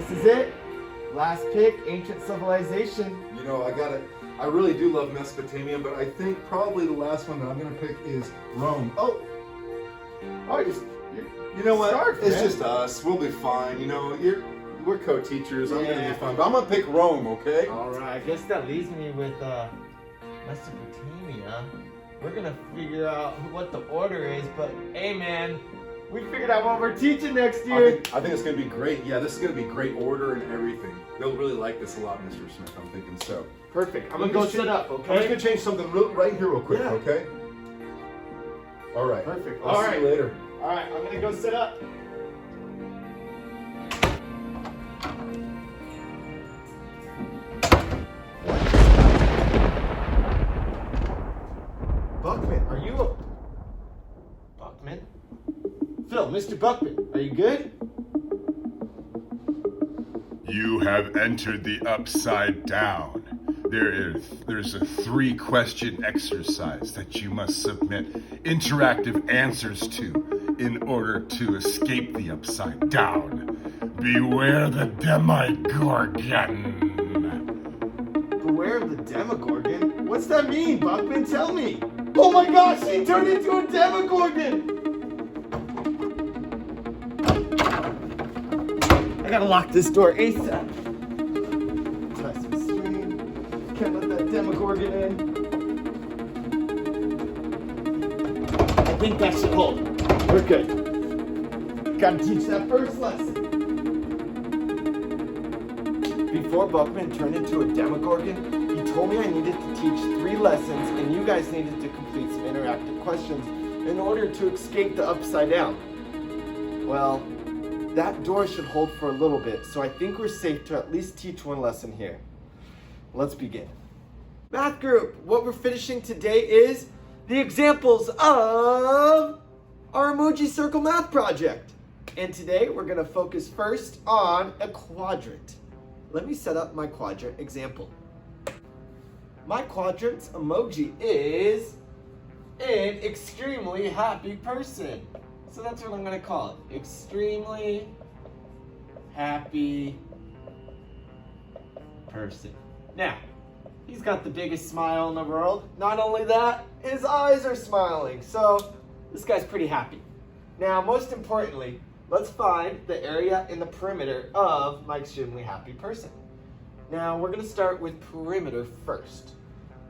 This is it. Last pick, ancient civilization. You know, I really do love Mesopotamia, but I think probably the last one that I'm gonna pick is Rome. Oh, You know what? Start, It's man. just us. We'll be fine. You know, we're co-teachers. I'm gonna Yeah. be fine. But I'm gonna pick Rome, okay? all right. I guess that leaves me with Mesopotamia. We're gonna figure out what the order is, but hey, man, we figured out what we're teaching next year. I think it's gonna be great. Yeah, this is gonna be great order and everything. They'll really like this a lot, Mr. Smith. I'm thinking so. Perfect. I'm Let gonna me go just sit up, I'm just okay? gonna change something right here real quick, Yeah. okay? All right. Perfect. I'll All see right. you later. All right, I'm gonna go sit up. Buckman, are you a... Buckman? Phil, Mr. Buckman, are you good? You have entered the Upside Down. There's a 3-question exercise that you must submit interactive answers to in order to escape the Upside Down. Beware the Demigorgon. Beware of the Demogorgon? What's that mean, Buckman? Tell me! Oh my gosh, she turned into a Demogorgon! I gotta lock this door ASAP. Press the stream. Can't let that Demogorgon in. I think that should hold. We're good. Gotta teach that first lesson. Before Buckman turned into a Demogorgon, he told me I needed to teach 3 lessons and you guys needed to complete some interactive questions in order to escape the Upside Down. Well, that door should hold for a little bit, so I think we're safe to at least teach 1 lesson here. Let's begin. Math group, what we're finishing today is the examples of our emoji circle math project. And today we're gonna focus first on a quadrant. Let me set up my quadrant example. My quadrant's emoji is an extremely happy person. So that's what I'm gonna call it. Extremely happy person. Now, he's got the biggest smile in the world. Not only that, his eyes are smiling. So this guy's pretty happy. Now, most importantly, let's find the area in the perimeter of my extremely happy person. Now, we're gonna start with perimeter first.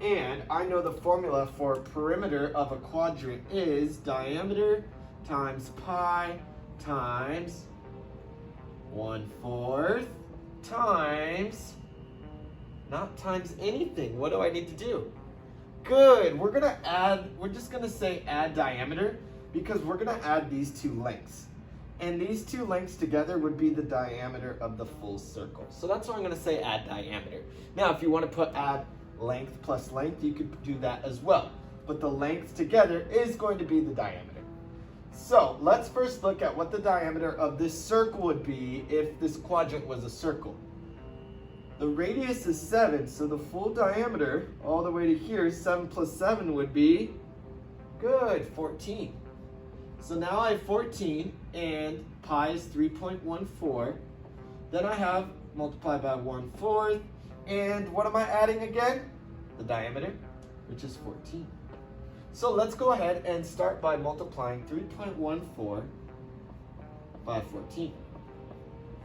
And I know the formula for perimeter of a quadrant is diameter times pi times 1/4 times, not times anything. What do I need to do? Good, we're just gonna say add diameter because we're gonna add these 2 lengths. And these 2 lengths together would be the diameter of the full circle. So that's why I'm gonna say add diameter. Now, if you wanna put add length plus length, you could do that as well. But the lengths together is going to be the diameter. So let's first look at what the diameter of this circle would be if this quadrant was a circle. The radius is 7, so the full diameter all the way to here, 7 plus 7 would be, good, 14. So now I have 14 and pi is 3.14. Then I have multiplied by 1/4. And what am I adding again? The diameter, which is 14. So let's go ahead and start by multiplying 3.14 by 14.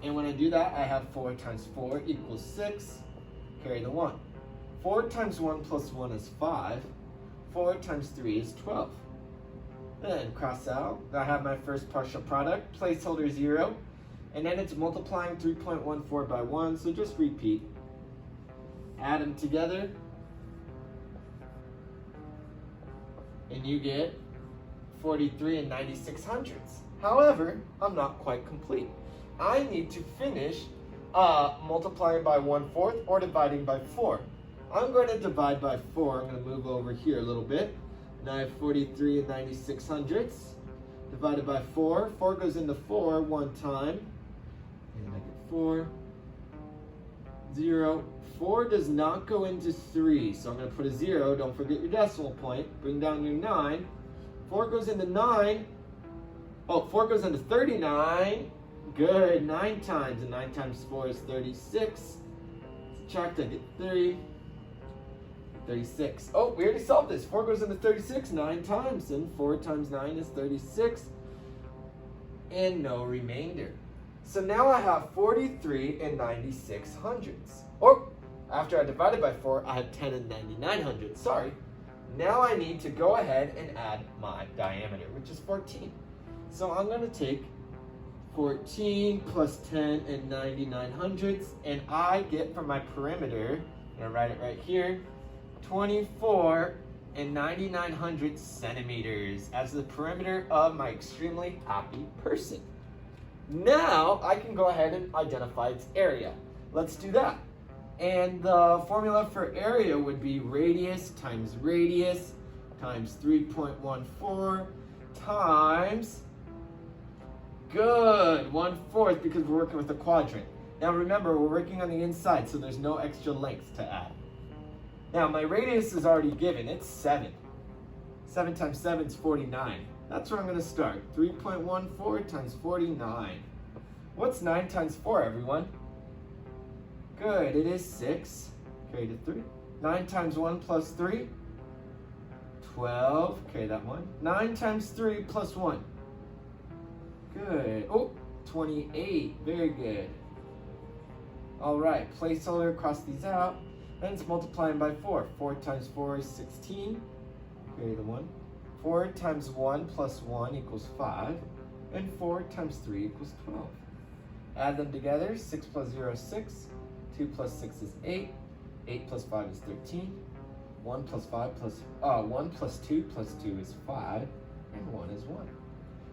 And when I do that, I have 4 times 4 equals 6. Carry the 1. 4 times 1 plus 1 is 5. 4 times 3 is 12. Then cross out. I have my first partial product, placeholder 0. And then it's multiplying 3.14 by 1, so just repeat. Add them together. And you get 43 and 96/100ths. However, I'm not quite complete. I need to finish multiplying by 1/4 or dividing by 4. I'm going to divide by 4. I'm going to move over here a little bit. Now I have 43 and 96/100ths divided by 4. 4 goes into 4 one time. And I get 4, 0. 4 does not go into 3, so I'm going to put a 0. Don't forget your decimal point. Bring down your 9. 4 goes into 9. Oh, 4 goes into 39. Good. 9 times, and 9 times 4 is 36. Subtract, I get 3. 36. Oh, we already solved this. 4 goes into 36 9 times, and 4 times 9 is 36. And no remainder. So now I have 43 and 96 hundredths. Or, after I divided by 4, I have 10 and 99 hundredths. Sorry. Now I need to go ahead and add my diameter, which is 14. So I'm going to take 14 plus 10 and 99 hundredths, and I get from my perimeter, I'm going to write it right here, 24 and 99 hundredths centimeters as the perimeter of my extremely happy person. Now I can go ahead and identify its area. Let's do that. And the formula for area would be radius times 3.14 times, good, 1/4, because we're working with a quadrant. Now remember, we're working on the inside, so there's no extra length to add. Now my radius is already given, it's 7. 7 times 7 is 49. That's where I'm going to start. 3.14 times 49. What's 9 times 4, everyone? Good, it is 6. Carry the 3. 9 times 1 plus 3. 12. Carry that 1. 9 times 3 plus 1. Good. Oh, 28. Very good. All right, placeholder, cross these out. Then it's multiplying by 4. 4 times 4 is 16. Carry the 1. 4 times 1 plus 1 equals 5. And 4 times 3 equals 12. Add them together. 6 plus 0 is 6. 2 plus 6 is 8. 8 plus 5 is 13. 1 plus 2 plus 2 is 5. And 1 is 1.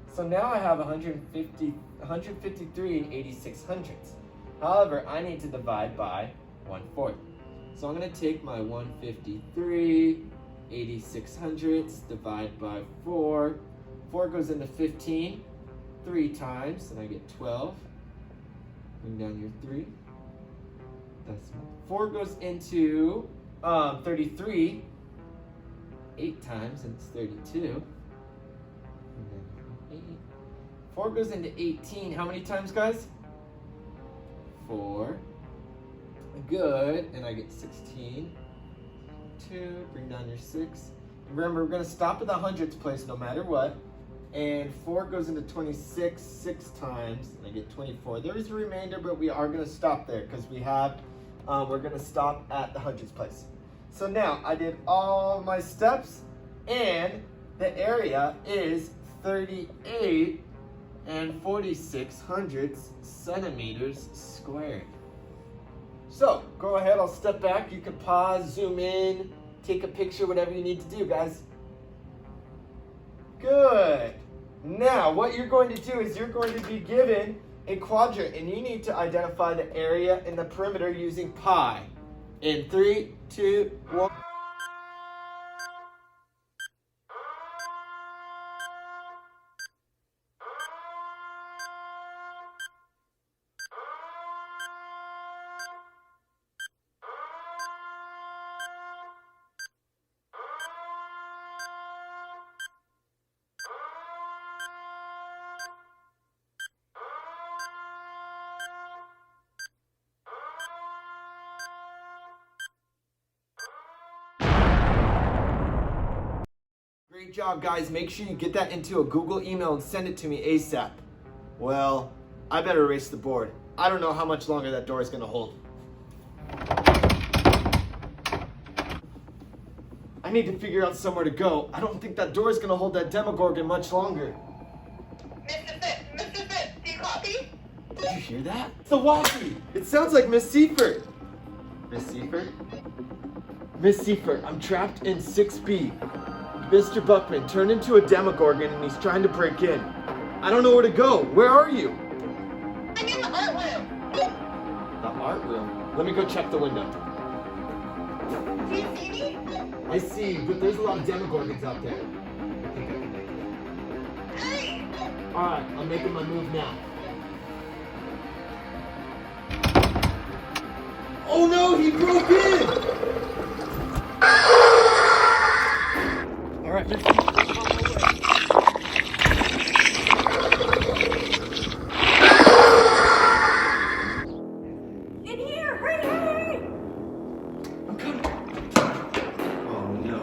So now I have 153 and 86 hundredths. However, I need to divide by 1/4. So I'm going to take my 153, 86 hundredths, divide by 4. 4 goes into 15 3 times, and I get 12. Bring down your 3. Decimal. 4 goes into 33 8 times, and it's 32. And then 8. 4 goes into 18. How many times, guys? 4. Good, and I get 16. 2, bring down your 6. Remember, we're going to stop at the hundredths place no matter what. And 4 goes into 26 6 times, and I get 24. There is a remainder, but we are going to stop there because we have, we're going to stop at the hundredths place. So now I did all my steps, and the area is 38 and 46 hundredths centimeters squared. So go ahead, I'll step back. You can pause, zoom in, take a picture, whatever you need to do, guys. Good. Now what you're going to do is you're going to be given a quadrant, and you need to identify the area and the perimeter using pi. In 3, 2, 1. Great job, guys. Make sure you get that into a Google email and send it to me ASAP. Well, I better erase the board. I don't know how much longer that door is going to hold. I need to figure out somewhere to go. I don't think that door is going to hold that Demogorgon much longer. Mr. Fitz, do you copy? Did you hear that? It's the walkie. It sounds like Miss Seifert. Miss Seifert? Miss Seifert, I'm trapped in 6B. Mr. Buckman turned into a Demogorgon and he's trying to break in. I don't know where to go. Where are you? I'm in the art room. The art room? Let me go check the window. Do you see me? I see, but there's a lot of Demogorgons out there. I think I can make it. Hey! Alright, I'm making my move now. Oh no, he broke in! Alright, Miss Seifert, I'm on my way. Hurry! I'm coming. Oh no.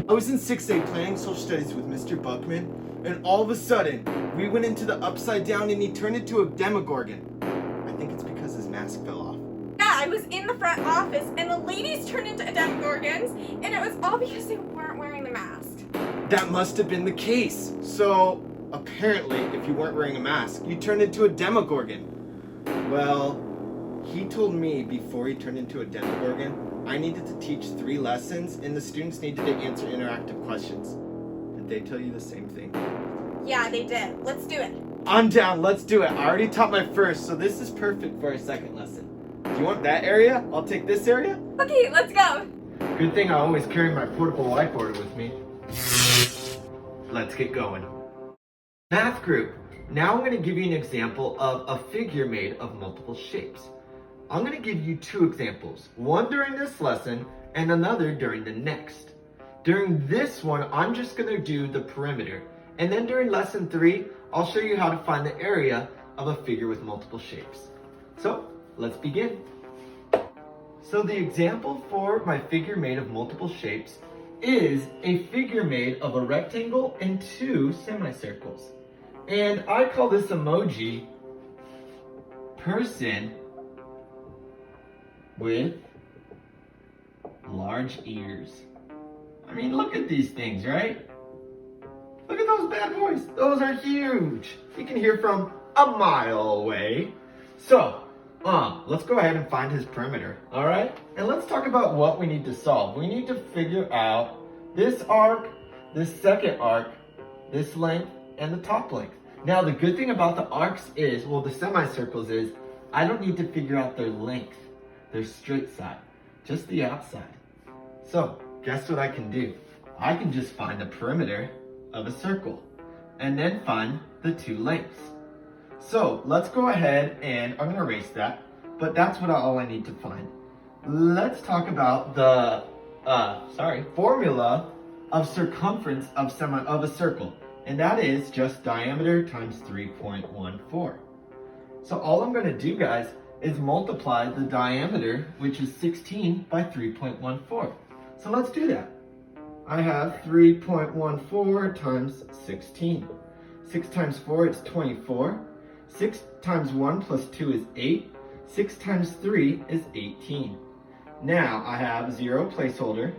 I was in 6A planning social studies with Mr. Buckman, and all of a sudden, we went into the upside down and he turned into a demogorgon. I think it's because his mask fell off. Yeah, I was in the front office and the ladies turned into demogorgons, and it was all because they weren't wearing the mask. That must have been the case. So, apparently, if you weren't wearing a mask, you turned into a demogorgon. Well, he told me before he turned into a demogorgon, I needed to teach 3 lessons and the students needed to answer interactive questions. Did they tell you the same thing? Yeah, they did. Let's do it. I'm down, let's do it. I already taught my first, so this is perfect for our second lesson. Do you want that area? I'll take this area. Okay, let's go. Good thing I always carry my portable whiteboard with me. Let's get going. Math group. Now I'm going to give you an example of a figure made of multiple shapes. I'm going to give you 2 examples, one during this lesson and another during the next. During this one, I'm just going to do the perimeter, and then during lesson 3, I'll show you how to find the area of a figure with multiple shapes. So, let's begin. So the example for my figure made of multiple shapes is a figure made of a rectangle and 2 semicircles. And I call this emoji person with large ears. I mean, look at these things, right? Look at those bad boys. Those are huge. You can hear from a mile away. So, let's go ahead and find his perimeter, all right? And let's talk about what we need to solve. We need to figure out this arc, this second arc, this length, and the top length. Now, the good thing about the arcs is, well, the semicircles is, I don't need to figure out their length, their straight side, just the outside. So, guess what I can do? I can just find the perimeter of a circle, and then find the 2 lengths. So, let's go ahead and, I'm gonna erase that, but that's all I need to find. Let's talk about the, formula of circumference of a circle. And that is just diameter times 3.14. So all I'm gonna do, guys, is multiply the diameter, which is 16, by 3.14. So let's do that. I have 3.14 times 16. 6 times 4 is 24. 6 times 1 plus 2 is 8. 6 times 3 is 18. Now I have 0 placeholder,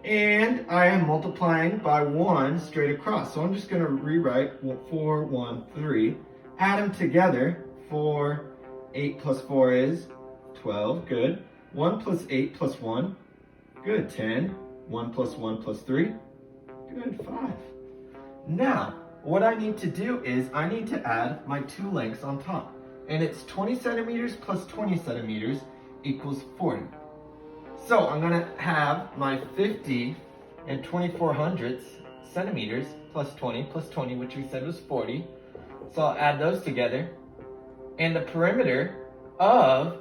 and I am multiplying by 1 straight across. So I'm just going to rewrite 4, 1, 3, add them together. 4, 8 plus 4 is 12, good. 1 plus 8 plus 1, good, 10. 1 plus 1 plus 3, good, 5. Now, what I need to do is I need to add my 2 lengths on top. And it's 20 centimeters plus 20 centimeters equals 40. So I'm gonna have my 50 and 2400ths centimeters plus 20, which we said was 40. So I'll add those together. And the perimeter of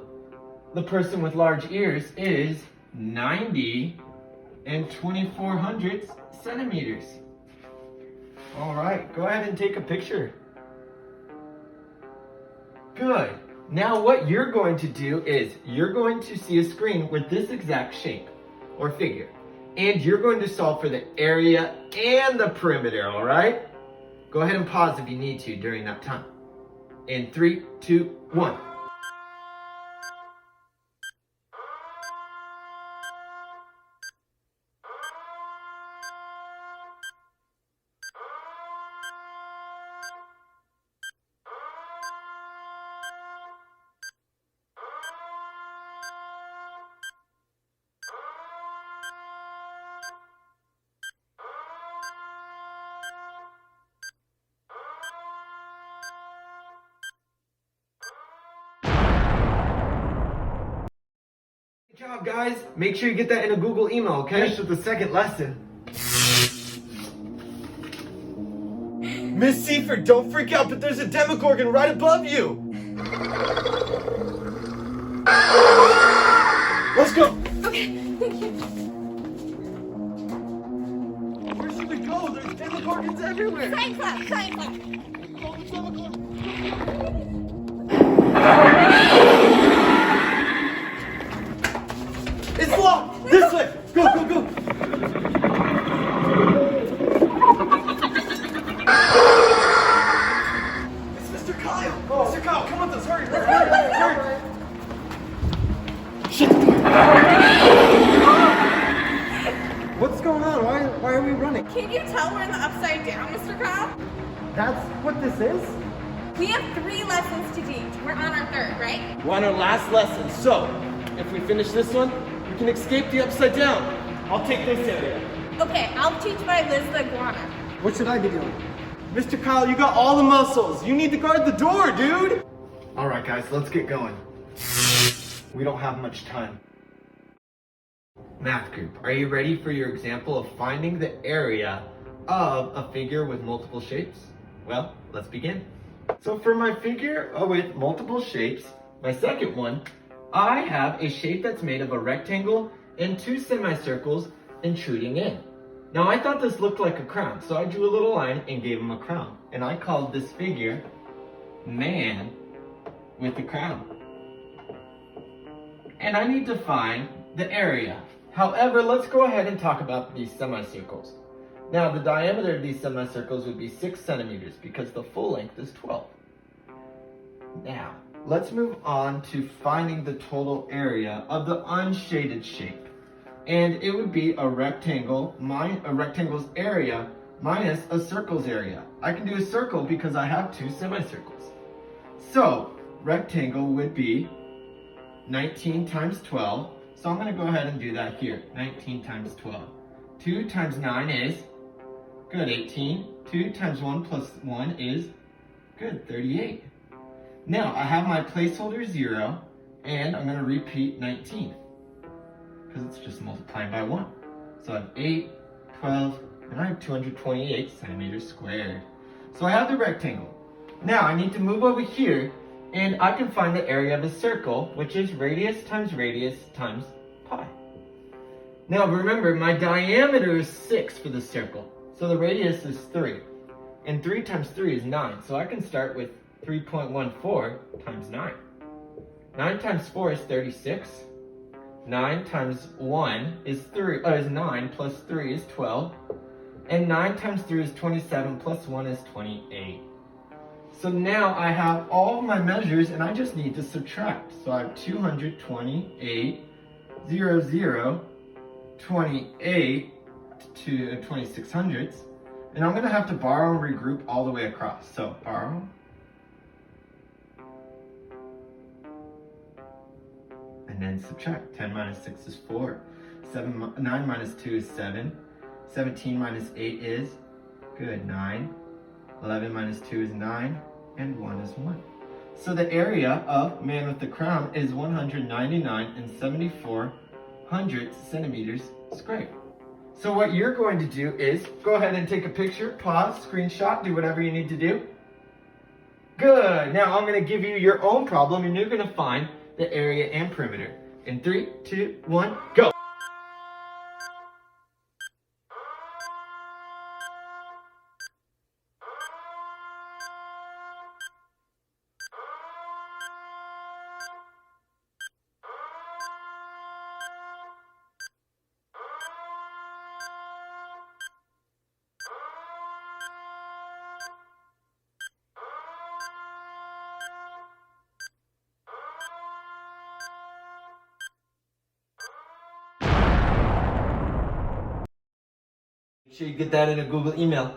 the person with large ears is 90 and 2400ths centimeters. All right, go ahead and take a picture. Good. Now what you're going to do is you're going to see a screen with this exact shape or figure, and you're going to solve for the area and the perimeter, all right? Go ahead and pause if you need to during that time. In 3, 2, 1. Good job, guys. Make sure you get that in a Google email, okay? Finish with the second lesson. Miss Seaford, don't freak out, but there's a demogorgon right above you. Let's go. Okay, thank you. Where should we go? There's demogorgons everywhere. Science lab, science lab. It's locked! This way! Go, go, go! It's Mr. Kyle! Mr. Kyle, come with us! Hurry, hurry, hurry, hurry! Shut the door! What's going on? Why are we running? Can you tell we're in the upside down, Mr. Kyle? That's what this is? We have 3 lessons to teach. We're on our 3rd, right? We're on our last lesson, so if we finish this one, we can escape the upside down. I'll take this area. Okay, I'll teach by Liz the iguana. What should I be doing? Mr. Kyle, you got all the muscles. You need to guard the door, dude. All right, guys, let's get going. We don't have much time. Math group, are you ready for your example of finding the area of a figure with multiple shapes? Well, let's begin. So for my figure with multiple shapes, my second one, I have a shape that's made of a rectangle and 2 semicircles intruding in. Now I thought this looked like a crown, so I drew a little line and gave him a crown. And I called this figure Man with a Crown. And I need to find the area. However, let's go ahead and talk about these semicircles. Now the diameter of these semicircles would be 6 centimeters because the full length is 12. Now, let's move on to finding the total area of the unshaded shape. And it would be a rectangle's area minus a circle's area. I can do a circle because I have 2 semicircles. So, rectangle would be 19 times 12. So I'm going to go ahead and do that here. 19 times 12. 2 times 9 is, good, 18. 2 times 1 plus 1 is, good, 38. Now, I have my placeholder 0, and I'm going to repeat 19. Because it's just multiplying by 1. So I have 8, 12, and I have 228 centimeters squared. So I have the rectangle. Now I need to move over here, and I can find the area of a circle, which is radius times pi. Now remember, my diameter is 6 for the circle. So the radius is 3. And 3 times 3 is 9. So I can start with 3.14 times 9. 9 times 4 is 36. 9 times 1 is 9 plus 3 is 12. And 9 times 3 is 27 plus 1 is 28. So now I have all my measures and I just need to subtract. So I have 228, 0, 28 to 26 hundredths. And I'm going to have to borrow and regroup all the way across. So borrow. And then subtract. 10 minus 6 is 4. 9 minus 2 is 7. 17 minus 8 is, good, 9. 11 minus 2 is 9. And 1 is 1. So the area of Man with the Crown is 199 and 74 hundredths centimeters squared. So what you're going to do is go ahead and take a picture, pause, screenshot, do whatever you need to do. Good. Now I'm going to give you your own problem and you're going to find the area and perimeter. In 3, 2, 1, go. Make sure you get that in a Google email.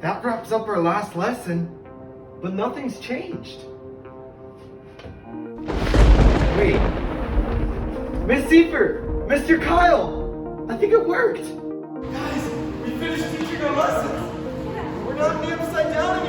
That wraps up our last lesson, but nothing's changed. Wait. Miss Seifert! Mr. Kyle! I think it worked! Guys, we finished teaching our lessons! We're not in the upside down anymore!